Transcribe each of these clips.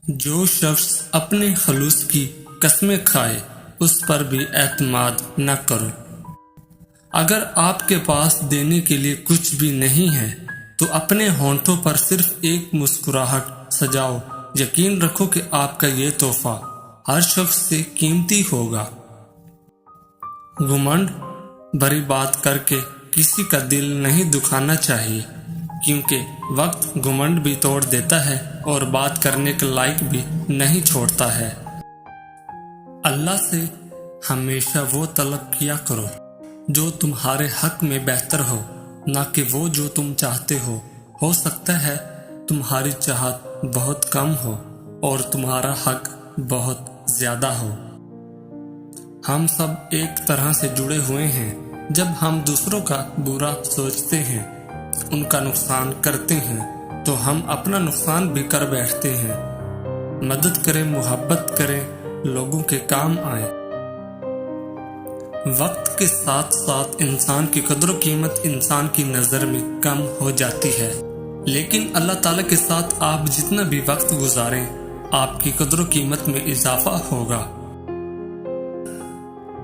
جو شخص اپنے خلوص کی قسمیں کھائے اس پر بھی اعتماد نہ کرو۔ اگر آپ کے پاس دینے کے لیے کچھ بھی نہیں ہے تو اپنے ہونٹوں پر صرف ایک مسکراہٹ سجاؤ۔ یقین رکھو کہ آپ کا یہ تحفہ ہر شخص سے قیمتی ہوگا۔ گھمنڈ بھری بات کر کے کسی کا دل نہیں دکھانا چاہیے، کیونکہ وقت گھمنڈ بھی توڑ دیتا ہے اور بات کرنے کے لائق بھی نہیں چھوڑتا ہے۔ اللہ سے ہمیشہ وہ طلب کیا کرو جو تمہارے حق میں بہتر ہو، نہ کہ وہ جو تم چاہتے ہو۔ ہو سکتا ہے تمہاری چاہت بہت کم ہو اور تمہارا حق بہت زیادہ ہو۔ ہم سب ایک طرح سے جڑے ہوئے ہیں۔ جب ہم دوسروں کا برا سوچتے ہیں، ان کا نقصان کرتے ہیں، تو ہم اپنا نقصان بھی کر بیٹھتے ہیں۔ مدد کریں، محبت کریں، لوگوں کے کام آئیں۔ وقت کے ساتھ ساتھ انسان کی قدر و قیمت انسان کی نظر میں کم ہو جاتی ہے، لیکن اللہ تعالیٰ کے ساتھ آپ جتنا بھی وقت گزاریں آپ کی قدر و قیمت میں اضافہ ہوگا۔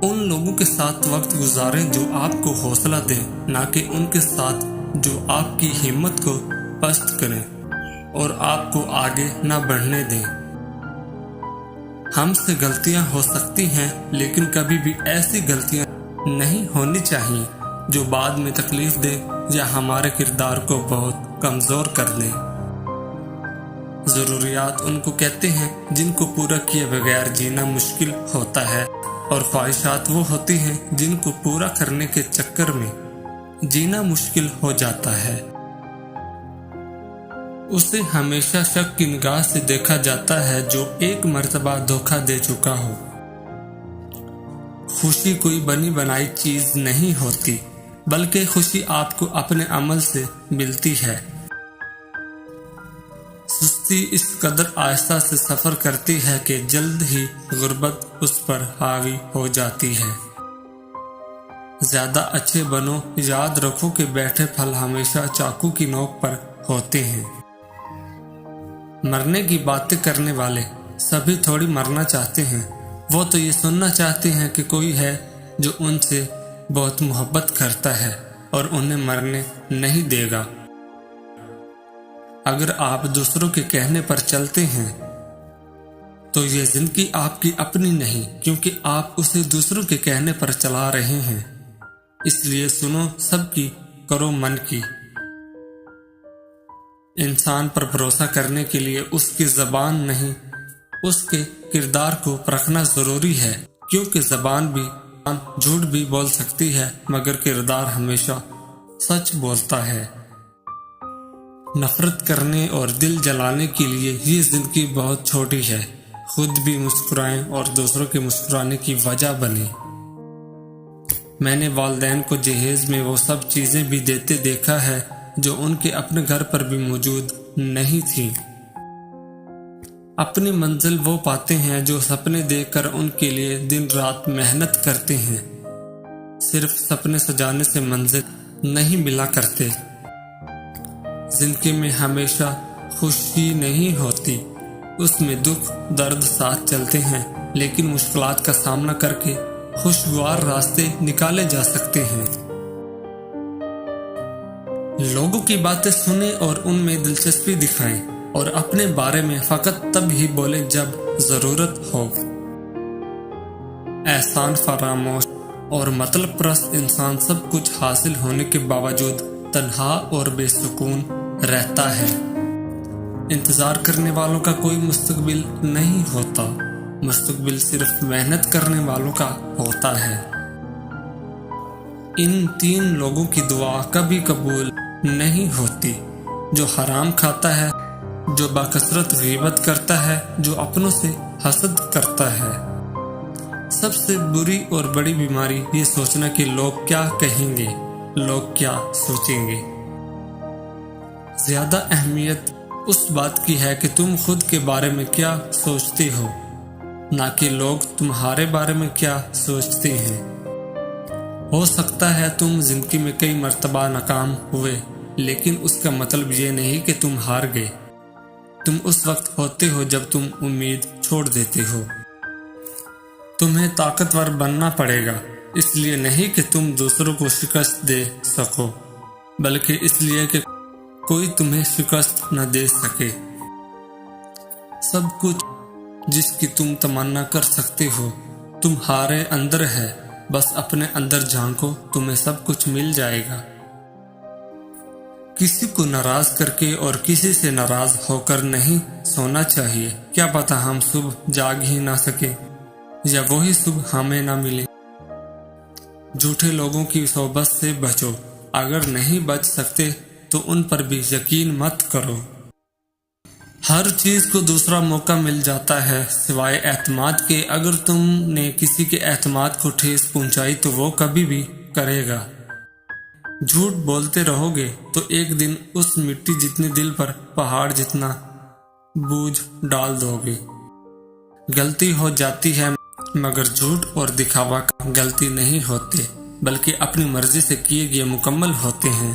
ان لوگوں کے ساتھ وقت گزاریں جو آپ کو حوصلہ دیں، نہ کہ ان کے ساتھ جو آپ کی ہمت کو پست کریں اور آپ کو آگے نہ بڑھنے دیں۔ ہم سے غلطیاں ہو سکتی ہیں، لیکن کبھی بھی ایسی غلطیاں نہیں ہونی چاہیے جو بعد میں تکلیف دے یا ہمارے کردار کو بہت کمزور کر دیں۔ ضروریات ان کو کہتے ہیں جن کو پورا کیے بغیر جینا مشکل ہوتا ہے، اور خواہشات وہ ہوتی ہیں جن کو پورا کرنے کے چکر میں جینا مشکل ہو جاتا ہے۔ اسے ہمیشہ شک کی نگاہ سے دیکھا جاتا ہے جو ایک مرتبہ دھوکہ دے چکا ہو۔ خوشی کوئی بنی بنائی چیز نہیں ہوتی، بلکہ خوشی آپ کو اپنے عمل سے ملتی ہے۔ سستی اس قدر آہستہ سے سفر کرتی ہے کہ جلد ہی غربت اس پر حاوی ہو جاتی ہے۔ زیادہ اچھے بنو، یاد رکھو کہ بیٹھے پھل ہمیشہ چاقو کی نوک پر ہوتے ہیں۔ مرنے کی باتیں کرنے والے سبھی تھوڑی مرنا چاہتے ہیں، وہ تو یہ سننا چاہتے ہیں کہ کوئی ہے جو ان سے بہت محبت کرتا ہے اور انہیں مرنے نہیں دے گا۔ اگر آپ دوسروں کے کہنے پر چلتے ہیں تو یہ زندگی آپ کی اپنی نہیں، کیونکہ آپ اسے دوسروں کے کہنے پر چلا رہے ہیں۔ اس لیے سنو سب کی، کرو من کی۔ انسان پر بھروسہ کرنے کے لیے اس کی زبان نہیں، اس کے کردار کو پرکھنا ضروری ہے، کیونکہ زبان بھی جھوٹ بھی بول سکتی ہے مگر کردار ہمیشہ سچ بولتا ہے۔ نفرت کرنے اور دل جلانے کے لیے یہ زندگی بہت چھوٹی ہے۔ خود بھی مسکرائیں اور دوسروں کے مسکرانے کی وجہ بنیں۔ میں نے والدین کو جہیز میں وہ سب چیزیں بھی دیتے دیکھا ہے جو ان کے اپنے گھر پر بھی موجود نہیں تھیں۔ اپنی منزل وہ پاتے ہیں جو سپنے دیکھ کر ان کے لیے دن رات محنت کرتے ہیں۔ صرف سپنے سجانے سے منزل نہیں ملا کرتے۔ زندگی میں ہمیشہ خوشی نہیں ہوتی، اس میں دکھ درد ساتھ چلتے ہیں، لیکن مشکلات کا سامنا کر کے خوشگوار راستے نکالے جا سکتے ہیں۔ لوگوں کی باتیں سنیں اور ان میں دلچسپی دکھائیں، اور اپنے بارے میں فقط تب ہی بولیں جب ضرورت ہو۔ احسان فراموش اور مطلب پرست انسان سب کچھ حاصل ہونے کے باوجود تنہا اور بے سکون رہتا ہے۔ انتظار کرنے والوں کا کوئی مستقبل نہیں ہوتا، مستقبل صرف محنت کرنے والوں کا ہوتا ہے۔ ان تین لوگوں کی دعا کبھی قبول نہیں ہوتی: جو حرام کھاتا ہے، جو بکثرت غیبت کرتا ہے، جو اپنوں سے حسد کرتا ہے۔ سب سے بری اور بڑی بیماری یہ سوچنا کہ لوگ کیا کہیں گے، لوگ کیا سوچیں گے۔ زیادہ اہمیت اس بات کی ہے کہ تم خود کے بارے میں کیا سوچتے ہو، نہ کہ لوگ تمہارے بارے میں کیا سوچتے ہیں۔ ہو سکتا ہے تم زندگی میں کئی مرتبہ ناکام ہوئے، لیکن اس کا مطلب یہ نہیں کہ تم ہار گئے۔ تم اس وقت ہوتے ہو جب تم امید چھوڑ دیتے ہو۔ تمہیں طاقتور بننا پڑے گا، اس لیے نہیں کہ تم دوسروں کو شکست دے سکو، بلکہ اس لیے کہ کوئی تمہیں شکست نہ دے سکے۔ سب کچھ جس کی تم تمنا کر سکتے ہو تمہارے اندر ہے، بس اپنے اندر جھانکو، تمہیں سب کچھ مل جائے گا۔ کسی کو ناراض کر کے اور کسی سے ناراض ہو کر نہیں سونا چاہیے، کیا پتا ہم صبح جاگ ہی نہ سکے یا وہی صبح ہمیں نہ ملے۔ جھوٹے لوگوں کی صحبت سے بچو، اگر نہیں بچ سکتے تو ان پر بھی یقین مت کرو۔ ہر چیز کو دوسرا موقع مل جاتا ہے سوائے اعتماد کے۔ اگر تم نے کسی کے اعتماد کو ٹھیس پہنچائی تو وہ کبھی بھی کرے گا۔ جھوٹ بولتے رہو گے تو ایک دن اس مٹی جتنے دل پر پہاڑ جتنا بوجھ ڈال دو گے۔ غلطی ہو جاتی ہے مگر جھوٹ اور دکھاوا غلطی نہیں ہوتے، بلکہ اپنی مرضی سے کیے گئے مکمل ہوتے ہیں۔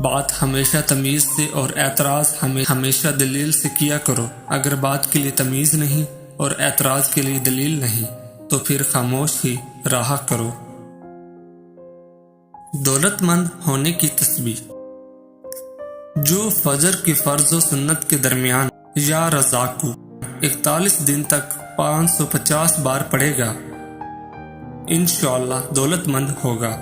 بات ہمیشہ تمیز سے اور اعتراض ہمیشہ دلیل سے کیا کرو۔ اگر بات کے لیے تمیز نہیں اور اعتراض کے لیے دلیل نہیں تو پھر خاموش ہی رہا کرو۔ دولت مند ہونے کی تسبیح۔ جو فجر کی فرض و سنت کے درمیان یا رزاقو 41 دن تک 550 بار پڑھے گا انشاءاللہ دولت مند ہوگا۔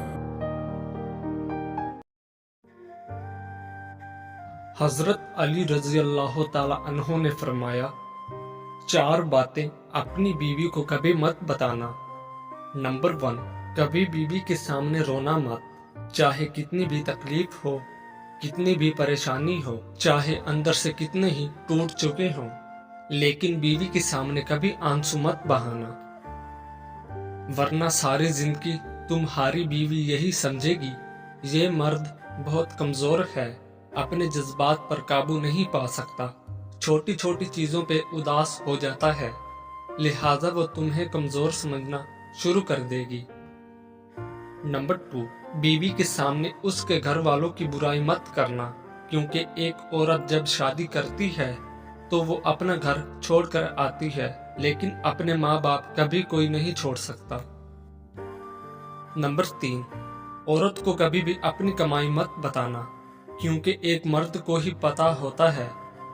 حضرت علی رضی اللہ تعالی عنہ نے فرمایا، 4 باتیں اپنی بیوی کو کبھی مت بتانا۔ نمبر 1، کبھی بیوی کے سامنے رونا مت، چاہے کتنی بھی تکلیف ہو، کتنی بھی پریشانی ہو، چاہے اندر سے کتنے ہی ٹوٹ چکے ہوں، لیکن بیوی کے سامنے کبھی آنسو مت بہانا، ورنہ ساری زندگی تمہاری بیوی یہی سمجھے گی یہ مرد بہت کمزور ہے، اپنے جذبات پر قابو نہیں پا سکتا، چھوٹی چھوٹی چیزوں پہ اداس ہو جاتا ہے، لہٰذا وہ تمہیں کمزور سمجھنا شروع کر دے گی۔ نمبر 2، بیوی کے سامنے اس کے گھر والوں کی برائی مت کرنا، کیونکہ ایک عورت جب شادی کرتی ہے تو وہ اپنا گھر چھوڑ کر آتی ہے، لیکن اپنے ماں باپ کبھی کوئی نہیں چھوڑ سکتا۔ نمبر 3، عورت کو کبھی بھی اپنی کمائی مت بتانا، کیونکہ ایک مرد کو ہی پتا ہوتا ہے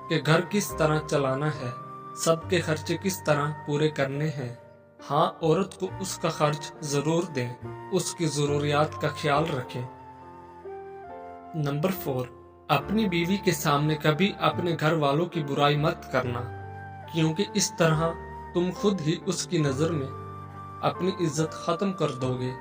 کہ گھر کس طرح چلانا ہے، سب کے خرچے کس طرح پورے کرنے ہیں۔ ہاں، عورت کو اس کا خرچ ضرور دیں، اس کی ضروریات کا خیال رکھیں۔ نمبر 4، اپنی بیوی کے سامنے کبھی اپنے گھر والوں کی برائی مت کرنا، کیونکہ اس طرح تم خود ہی اس کی نظر میں اپنی عزت ختم کر دو گے۔